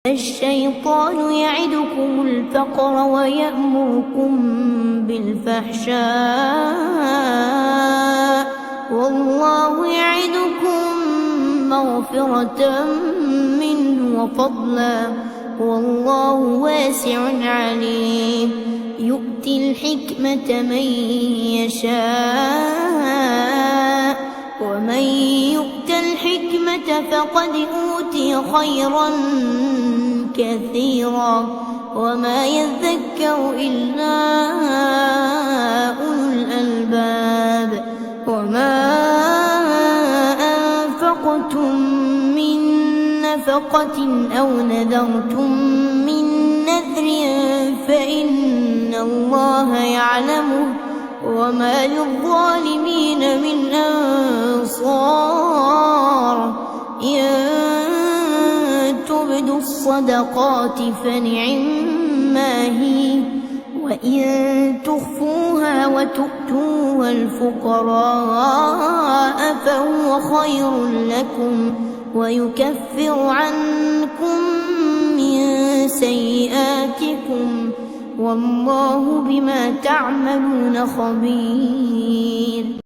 الشيطان يعدكم الفقر ويأمركم بالفحشاء والله يعدكم مغفرة منه وفضلا والله واسع عليم. يؤتي الحكمة من يشاء ومن يؤت الحكمة فقد أوتي خيرا كثيرا وما يذكر إلا أولو الألباب. وما أنفقتم من نفقة أو نذرتم من نذر فإن الله يعلمه وما للظالمين من أنصار. إن تبدوا الصدقات فنعما هي وإن تخفوها وتؤتوها الفقراء فهو خير لكم ويكفر عنكم من سيئاتكم والله بما تعملون خبير.